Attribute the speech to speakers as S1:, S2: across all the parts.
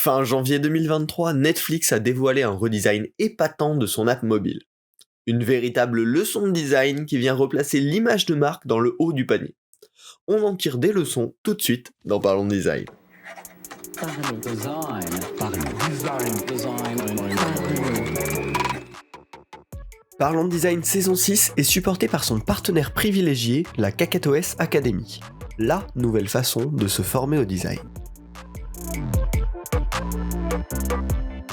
S1: Fin janvier 2023, Netflix a dévoilé un redesign épatant de son app mobile. Une véritable leçon de design qui vient replacer l'image de marque dans le haut du panier. On en tire des leçons tout de suite dans Parlons Design. Parlons Design saison 6 est supporté par son partenaire privilégié, la KakatoS Academy. La nouvelle façon de se former au design.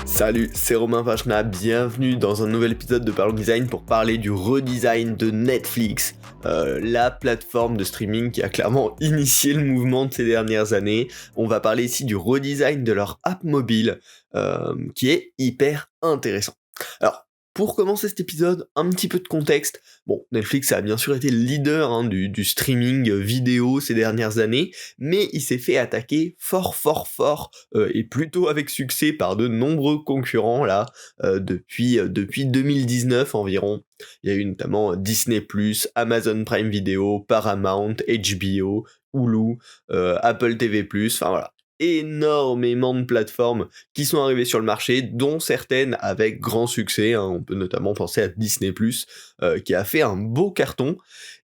S1: Salut, c'est Romain Vachna, bienvenue dans un nouvel épisode de Parlons Design pour parler du redesign de Netflix, la plateforme de streaming qui a clairement initié le mouvement de ces dernières années. On va parler ici du redesign de leur app mobile, qui est hyper intéressant. Alors, pour commencer cet épisode, un petit peu de contexte. Bon, Netflix a bien sûr été le leader du streaming vidéo ces dernières années, mais il s'est fait attaquer fort, et plutôt avec succès par de nombreux concurrents là, depuis 2019 environ. Il y a eu notamment Disney+, Amazon Prime Video, Paramount, HBO, Hulu, Apple TV+, enfin voilà. Énormément de plateformes qui sont arrivées sur le marché, dont certaines avec grand succès, hein. On peut notamment penser à Disney+, qui a fait un beau carton.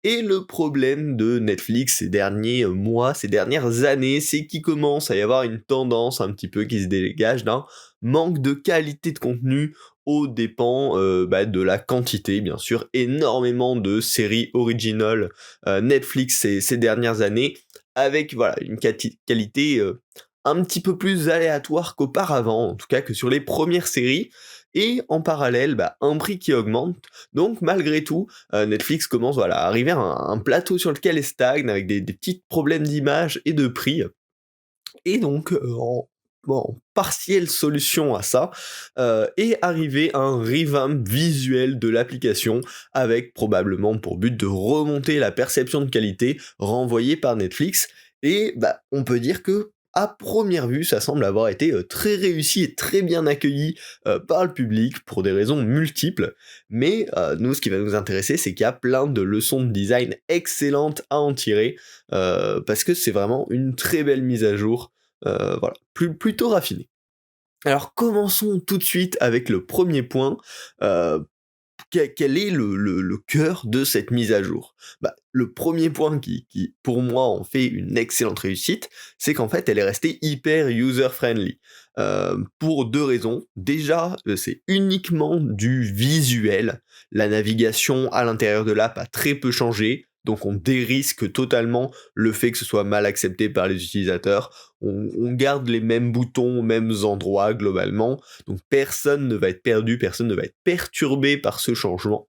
S1: Et le problème de Netflix ces derniers mois, ces dernières années, c'est qu'il commence à y avoir une tendance un petit peu qui se dégage d'un manque de qualité de contenu aux dépens de la quantité, bien sûr. Énormément de séries originales Netflix ces dernières années, avec voilà une qualité un petit peu plus aléatoire qu'auparavant, en tout cas que sur les premières séries, et en parallèle, un prix qui augmente. Donc malgré tout, Netflix commence à arriver à un plateau sur lequel elle stagne, avec des petits problèmes d'image et de prix. Et donc, en partielle solution à ça, est arrivé un revamp visuel de l'application, avec probablement pour but de remonter la perception de qualité renvoyée par Netflix. Et on peut dire que à première vue, ça semble avoir été très réussi et très bien accueilli par le public pour des raisons multiples. Mais nous, ce qui va nous intéresser, c'est qu'il y a plein de leçons de design excellentes à en tirer, parce que c'est vraiment une très belle mise à jour, voilà, plutôt raffinée. Alors commençons tout de suite avec le premier point. Quel est le cœur de cette mise à jour ? Le premier point qui pour moi en fait une excellente réussite, c'est qu'en fait elle est restée hyper user-friendly. Pour deux raisons. Déjà, c'est uniquement du visuel. La navigation à l'intérieur de l'app a très peu changé, donc on dérisque totalement le fait que ce soit mal accepté par les utilisateurs. On garde les mêmes boutons aux mêmes endroits globalement, donc personne ne va être perdu, personne ne va être perturbé par ce changement.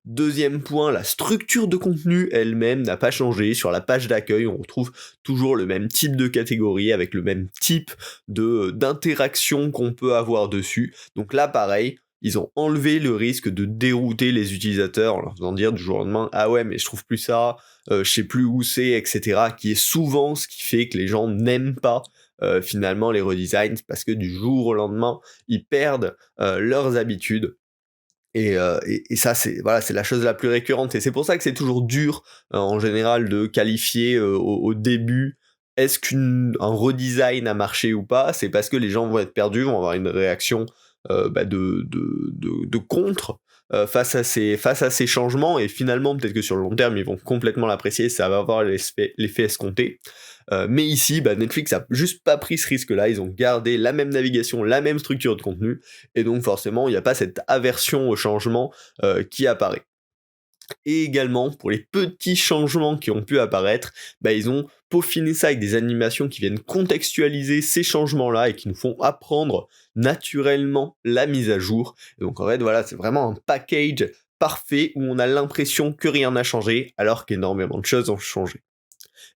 S1: Deuxième point, la structure de contenu elle-même n'a pas changé. Sur la page d'accueil, on retrouve toujours le même type de catégorie, avec le même type d'interaction qu'on peut avoir dessus. Donc là, pareil, ils ont enlevé le risque de dérouter les utilisateurs en leur faisant dire du jour au lendemain « Ah ouais, mais je trouve plus ça, je sais plus où c'est, etc. » qui est souvent ce qui fait que les gens n'aiment pas finalement les redesigns, parce que du jour au lendemain, ils perdent leurs habitudes. Et ça, c'est la chose la plus récurrente. Et c'est pour ça que c'est toujours dur, en général, de qualifier au début, est-ce qu'un redesign a marché ou pas ? C'est parce que les gens vont être perdus, vont avoir une réaction de contre face à ces changements, et finalement, peut-être que sur le long terme, ils vont complètement l'apprécier, ça va avoir l'effet escompté. Mais ici, Netflix a juste pas pris ce risque-là, ils ont gardé la même navigation, la même structure de contenu, et donc forcément, il n'y a pas cette aversion au changement qui apparaît. Et également, pour les petits changements qui ont pu apparaître, ils ont peaufiné ça avec des animations qui viennent contextualiser ces changements-là et qui nous font apprendre naturellement la mise à jour. Et donc en fait, voilà, c'est vraiment un package parfait où on a l'impression que rien n'a changé, alors qu'énormément de choses ont changé.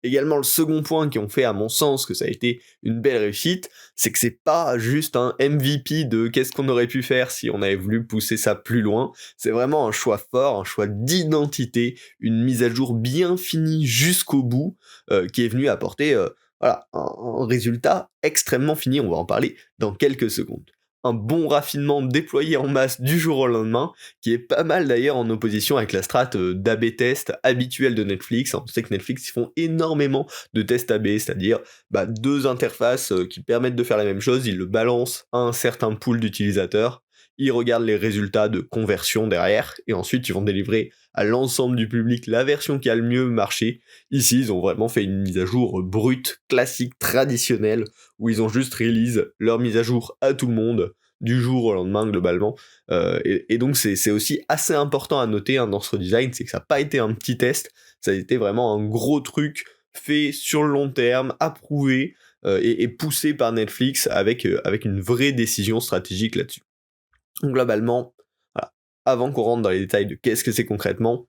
S1: Également, le second point qui ont fait à mon sens que ça a été une belle réussite, c'est que c'est pas juste un MVP de qu'est-ce qu'on aurait pu faire si on avait voulu pousser ça plus loin, c'est vraiment un choix fort, un choix d'identité, une mise à jour bien finie jusqu'au bout, qui est venue apporter un résultat extrêmement fini, on va en parler dans quelques secondes. un bon raffinement déployé en masse du jour au lendemain, qui est pas mal d'ailleurs en opposition avec la strat d'A/B test habituelle de Netflix. On sait que Netflix, ils font énormément de tests A/B, c'est-à-dire deux interfaces qui permettent de faire la même chose, ils le balancent à un certain pool d'utilisateurs, ils regardent les résultats de conversion derrière, et ensuite ils vont délivrer à l'ensemble du public la version qui a le mieux marché. Ici, ils ont vraiment fait une mise à jour brute, classique, traditionnelle, où ils ont juste release leur mise à jour à tout le monde, du jour au lendemain globalement. Et donc c'est aussi assez important à noter dans ce redesign, c'est que ça n'a pas été un petit test, ça a été vraiment un gros truc fait sur le long terme, approuvé et poussé par Netflix avec une vraie décision stratégique là-dessus. Donc globalement, voilà, avant qu'on rentre dans les détails de qu'est-ce que c'est concrètement,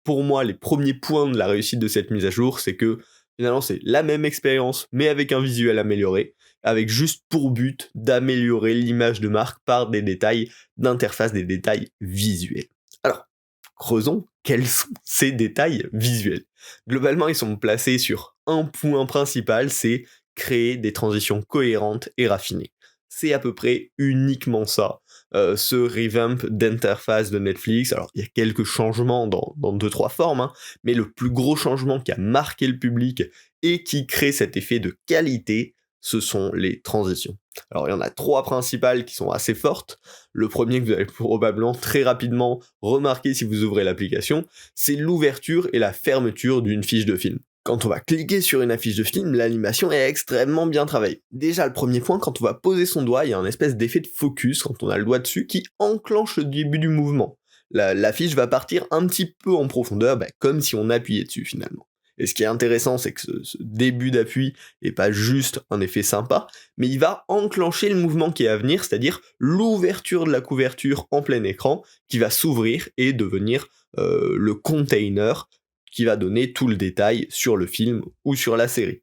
S1: pour moi, les premiers points de la réussite de cette mise à jour, c'est que finalement c'est la même expérience, mais avec un visuel amélioré, avec juste pour but d'améliorer l'image de marque par des détails d'interface, des détails visuels. Alors, creusons, quels sont ces détails visuels? Globalement, ils sont placés sur un point principal, c'est créer des transitions cohérentes et raffinées. C'est à peu près uniquement ça, ce revamp d'interface de Netflix. Alors, il y a quelques changements dans 2-3 formes, mais le plus gros changement qui a marqué le public et qui crée cet effet de qualité, ce sont les transitions. Alors, il y en a 3 principales qui sont assez fortes. Le premier que vous allez probablement très rapidement remarquer si vous ouvrez l'application, c'est l'ouverture et la fermeture d'une fiche de film. Quand on va cliquer sur une affiche de film, l'animation est extrêmement bien travaillée. Déjà, le premier point, quand on va poser son doigt, il y a un espèce d'effet de focus quand on a le doigt dessus qui enclenche le début du mouvement. L'affiche va partir un petit peu en profondeur, comme si on appuyait dessus finalement. Et ce qui est intéressant, c'est que ce début d'appui n'est pas juste un effet sympa, mais il va enclencher le mouvement qui est à venir, c'est-à-dire l'ouverture de la couverture en plein écran qui va s'ouvrir et devenir le container qui va donner tout le détail sur le film ou sur la série.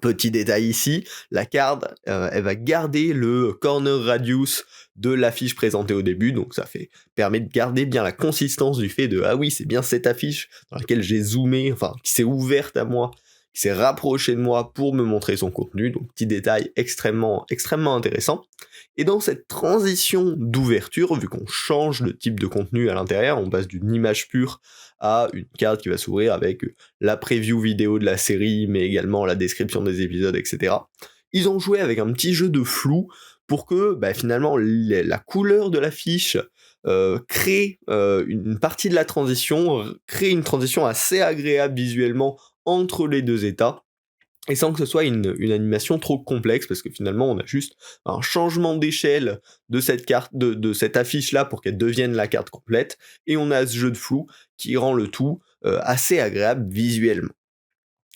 S1: Petit détail ici, la carte, elle va garder le corner radius de l'affiche présentée au début, donc ça permet de garder bien la consistance du fait de « Ah oui, c'est bien cette affiche dans laquelle j'ai zoomé, enfin, qui s'est ouverte à moi, qui s'est rapprochée de moi pour me montrer son contenu », donc petit détail extrêmement, extrêmement intéressant. Et dans cette transition d'ouverture, vu qu'on change de type de contenu à l'intérieur, on passe d'une image pure à une carte qui va s'ouvrir avec la preview vidéo de la série, mais également la description des épisodes, etc. Ils ont joué avec un petit jeu de flou pour que finalement la couleur de l'affiche crée une partie de la transition, crée une transition assez agréable visuellement entre les deux états, et sans que ce soit une animation trop complexe, parce que finalement on a juste un changement d'échelle de cette carte, de cette affiche là pour qu'elle devienne la carte complète, et on a ce jeu de flou qui rend le tout assez agréable visuellement.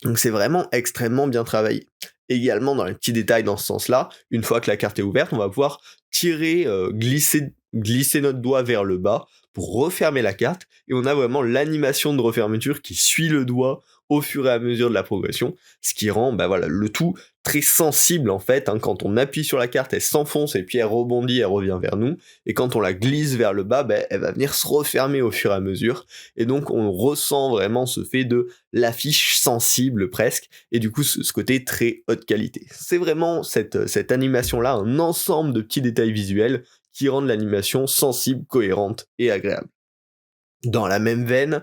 S1: Donc c'est vraiment extrêmement bien travaillé. Également dans les petits détails dans ce sens-là, une fois que la carte est ouverte, on va pouvoir tirer, glisser notre doigt vers le bas pour refermer la carte, et on a vraiment l'animation de refermeture qui suit le doigt au fur et à mesure de la progression, ce qui rend le tout très sensible en fait, quand on appuie sur la carte, elle s'enfonce et puis elle rebondit, elle revient vers nous, et quand on la glisse vers le bas, elle va venir se refermer au fur et à mesure, et donc on ressent vraiment ce fait de l'affiche sensible presque, et du coup ce côté très haute qualité. C'est vraiment cette animation-là, un ensemble de petits détails visuels qui rendent l'animation sensible, cohérente et agréable. Dans la même veine,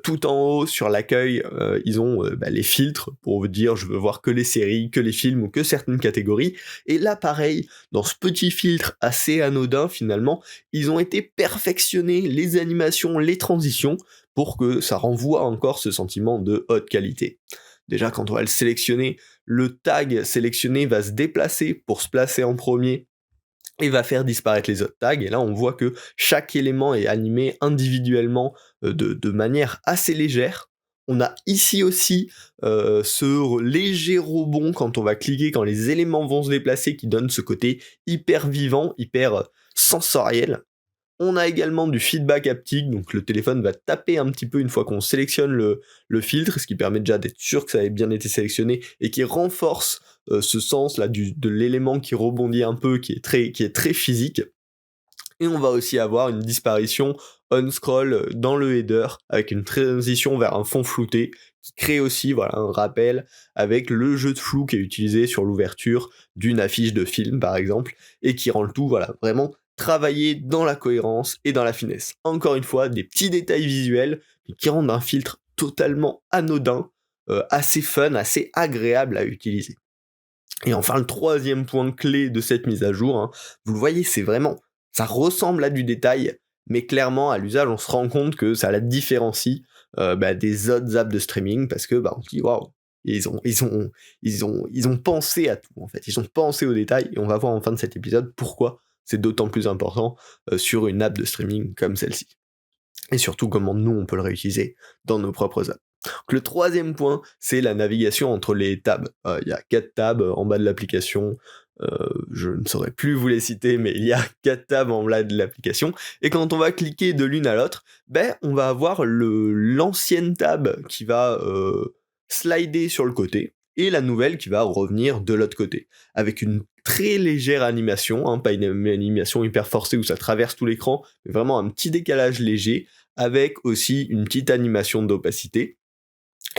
S1: tout en haut sur l'accueil, ils ont les filtres pour vous dire je veux voir que les séries, que les films ou que certaines catégories. Et là pareil, dans ce petit filtre assez anodin finalement, ils ont été perfectionnés les animations, les transitions, pour que ça renvoie encore ce sentiment de haute qualité. Déjà quand on va le sélectionner, le tag sélectionné va se déplacer pour se placer en premier, et va faire disparaître les autres tags, et là on voit que chaque élément est animé individuellement de manière assez légère. On a ici aussi ce léger rebond quand on va cliquer, quand les éléments vont se déplacer, qui donne ce côté hyper vivant, hyper sensoriel. On a également du feedback haptique, donc le téléphone va taper un petit peu une fois qu'on sélectionne le filtre, ce qui permet déjà d'être sûr que ça ait bien été sélectionné, et qui renforce ce sens là de l'élément qui rebondit un peu, qui est très physique. Et on va aussi avoir une disparition on-scroll dans le header, avec une transition vers un fond flouté, qui crée aussi voilà, un rappel avec le jeu de flou qui est utilisé sur l'ouverture d'une affiche de film par exemple, et qui rend le tout voilà, vraiment travaillé dans la cohérence et dans la finesse. Encore une fois, des petits détails visuels qui rendent un filtre totalement anodin, assez fun, assez agréable à utiliser. Et enfin, le troisième point clé de cette mise à jour, hein, vous le voyez, c'est vraiment, ça ressemble à du détail, mais clairement, à l'usage, on se rend compte que ça la différencie des autres apps de streaming, parce que on se dit, waouh, ils ont pensé à tout, en fait. Ils ont pensé aux détails, et on va voir en fin de cet épisode pourquoi c'est d'autant plus important sur une app de streaming comme celle-ci. Et surtout, comment nous, on peut le réutiliser dans nos propres apps. Donc, le troisième point, c'est la navigation entre les tabs. Il y a 4 tabs en bas de l'application. Je ne saurais plus vous les citer, mais il y a 4 tabs en bas de l'application. Et quand on va cliquer de l'une à l'autre, on va avoir l'ancienne tab qui va slider sur le côté, et la nouvelle qui va revenir de l'autre côté, avec une très légère animation, hein, pas une animation hyper forcée où ça traverse tout l'écran, mais vraiment un petit décalage léger, avec aussi une petite animation d'opacité,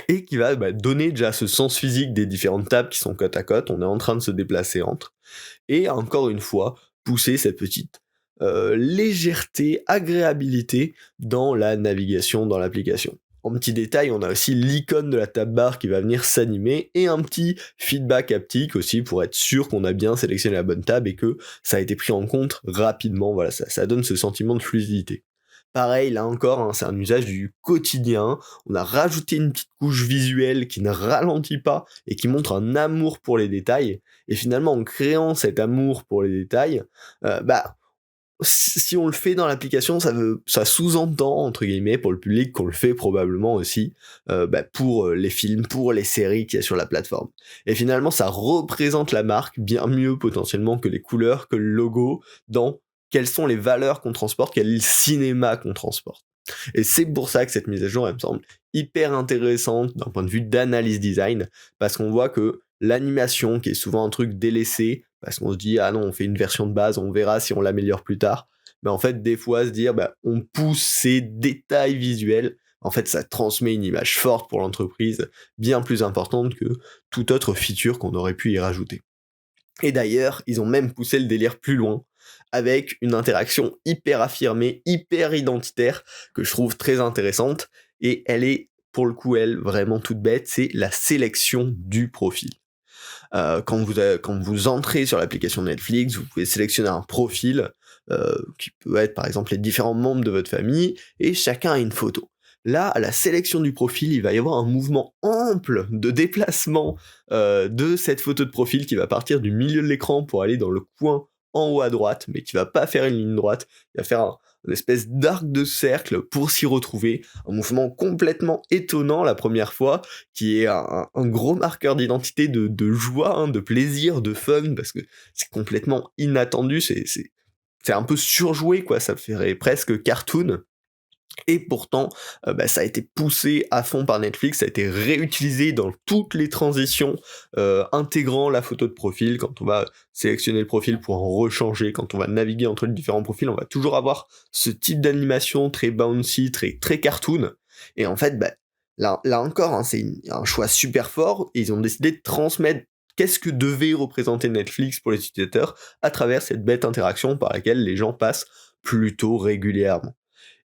S1: et qui va donner déjà ce sens physique des différentes tables qui sont côte à côte, on est en train de se déplacer entre, et encore une fois, pousser cette petite légèreté, agréabilité dans la navigation dans l'application. En petit détail, on a aussi l'icône de la tab bar qui va venir s'animer, et un petit feedback haptique aussi pour être sûr qu'on a bien sélectionné la bonne tab et que ça a été pris en compte rapidement, voilà, ça donne ce sentiment de fluidité. Pareil, là encore, hein, c'est un usage du quotidien, on a rajouté une petite couche visuelle qui ne ralentit pas et qui montre un amour pour les détails, et finalement en créant cet amour pour les détails, euh, bah si on le fait dans l'application, ça sous-entend, entre guillemets, pour le public, qu'on le fait probablement aussi pour les films, pour les séries qu'il y a sur la plateforme. Et finalement, ça représente la marque bien mieux potentiellement que les couleurs, que le logo, dans quelles sont les valeurs qu'on transporte, quel est le cinéma qu'on transporte. Et c'est pour ça que cette mise à jour, elle me semble hyper intéressante d'un point de vue d'analyse design, parce qu'on voit que l'animation, qui est souvent un truc délaissé, parce qu'on se dit, ah non, on fait une version de base, on verra si on l'améliore plus tard, mais en fait, des fois, se dire, on pousse ces détails visuels, en fait, ça transmet une image forte pour l'entreprise, bien plus importante que toute autre feature qu'on aurait pu y rajouter. Et d'ailleurs, ils ont même poussé le délire plus loin, avec une interaction hyper affirmée, hyper identitaire, que je trouve très intéressante, et elle est, pour le coup, elle, vraiment toute bête, c'est la sélection du profil. Quand vous entrez sur l'application Netflix, vous pouvez sélectionner un profil, qui peut être par exemple les différents membres de votre famille, et chacun a une photo. Là, à la sélection du profil, il va y avoir un mouvement ample de déplacement de cette photo de profil qui va partir du milieu de l'écran pour aller dans le coin en haut à droite, mais qui va pas faire une ligne droite, il va faire une espèce d'arc de cercle pour s'y retrouver, un mouvement complètement étonnant la première fois, qui est un gros marqueur d'identité, de joie, hein, de plaisir, de fun, parce que c'est complètement inattendu, c'est un peu surjoué, quoi, ça ferait presque cartoon. Et pourtant, ça a été poussé à fond par Netflix, ça a été réutilisé dans toutes les transitions, intégrant la photo de profil. Quand on va sélectionner le profil pour en rechanger, quand on va naviguer entre les différents profils, on va toujours avoir ce type d'animation très bouncy, très cartoon. Et en fait, là encore, hein, c'est un choix super fort, et ils ont décidé de transmettre qu'est-ce que devait représenter Netflix pour les utilisateurs à travers cette bête interaction par laquelle les gens passent plutôt régulièrement.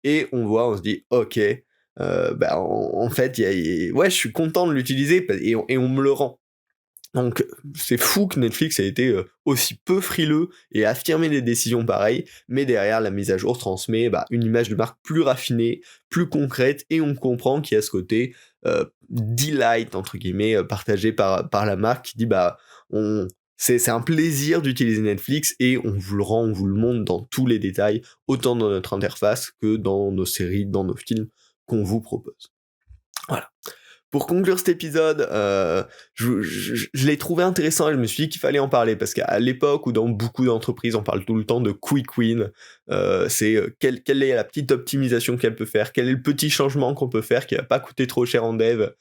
S1: Et on se dit, ok, en fait, ouais, je suis content de l'utiliser, et on me le rend. Donc c'est fou que Netflix ait été aussi peu frileux et affirmé des décisions pareilles, mais derrière la mise à jour transmet une image de marque plus raffinée, plus concrète, et on comprend qu'il y a ce côté delight entre guillemets partagé par la marque qui dit c'est un plaisir d'utiliser Netflix, et on vous le rend, on vous le montre dans tous les détails, autant dans notre interface que dans nos séries, dans nos films qu'on vous propose. Voilà. Pour conclure cet épisode, je l'ai trouvé intéressant, et je me suis dit qu'il fallait en parler, parce qu'à l'époque où dans beaucoup d'entreprises on parle tout le temps de quick win, quelle est la petite optimisation qu'elle peut faire, quel est le petit changement qu'on peut faire qui va pas coûter trop cher en dev,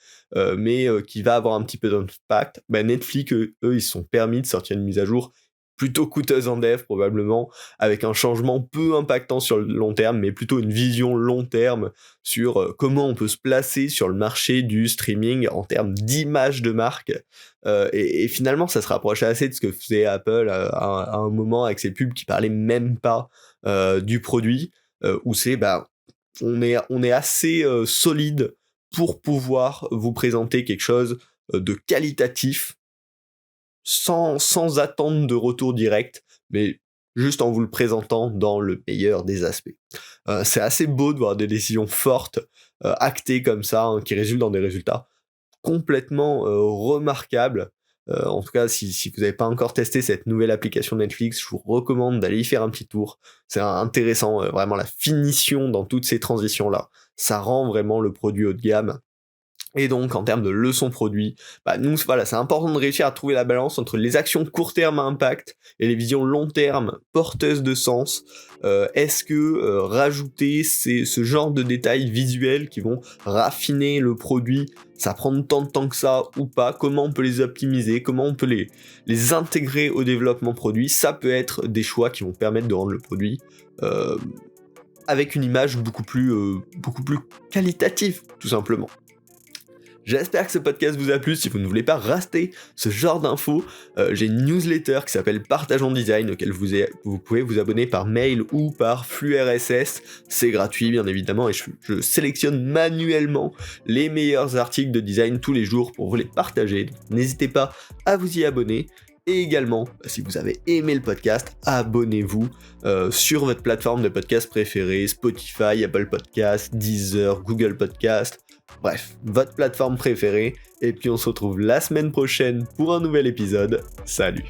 S1: mais qui va avoir un petit peu d'impact. Netflix, eux, ils se sont permis de sortir une mise à jour plutôt coûteuse en dev probablement, avec un changement peu impactant sur le long terme, mais plutôt une vision long terme sur comment on peut se placer sur le marché du streaming en termes d'image de marque. Et finalement, ça se rapprochait assez de ce que faisait Apple à un moment avec ses pubs qui parlaient même pas du produit, où c'est on est assez solide pour pouvoir vous présenter quelque chose de qualitatif sans attendre de retour direct, mais juste en vous le présentant dans le meilleur des aspects. C'est assez beau de voir des décisions fortes, actées comme ça, hein, qui résultent dans des résultats complètement remarquables. En tout cas, si vous n'avez pas encore testé cette nouvelle application Netflix, je vous recommande d'aller y faire un petit tour. C'est intéressant, vraiment la finition dans toutes ces transitions-là. Ça rend vraiment le produit haut de gamme. Et donc, en termes de leçons produits, nous, voilà, c'est important de réussir à trouver la balance entre les actions court terme à impact et les visions long terme porteuses de sens. Est-ce que rajouter ce genre de détails visuels qui vont raffiner le produit, ça prend tant de temps que ça ou pas? Comment on peut les optimiser? Comment on peut les intégrer au développement produit? Ça peut être des choix qui vont permettre de rendre le produit avec une image beaucoup plus qualitative, tout simplement. J'espère que ce podcast vous a plu. Si vous ne voulez pas rater ce genre d'infos, j'ai une newsletter qui s'appelle Partageons Design, auquel vous pouvez vous abonner par mail ou par flux RSS. C'est gratuit bien évidemment et je sélectionne manuellement les meilleurs articles de design tous les jours pour vous les partager. Donc, n'hésitez pas à vous y abonner. Et également, si vous avez aimé le podcast, abonnez-vous sur votre plateforme de podcast préférée, Spotify, Apple Podcasts, Deezer, Google Podcasts, bref, votre plateforme préférée. Et puis on se retrouve la semaine prochaine pour un nouvel épisode. Salut!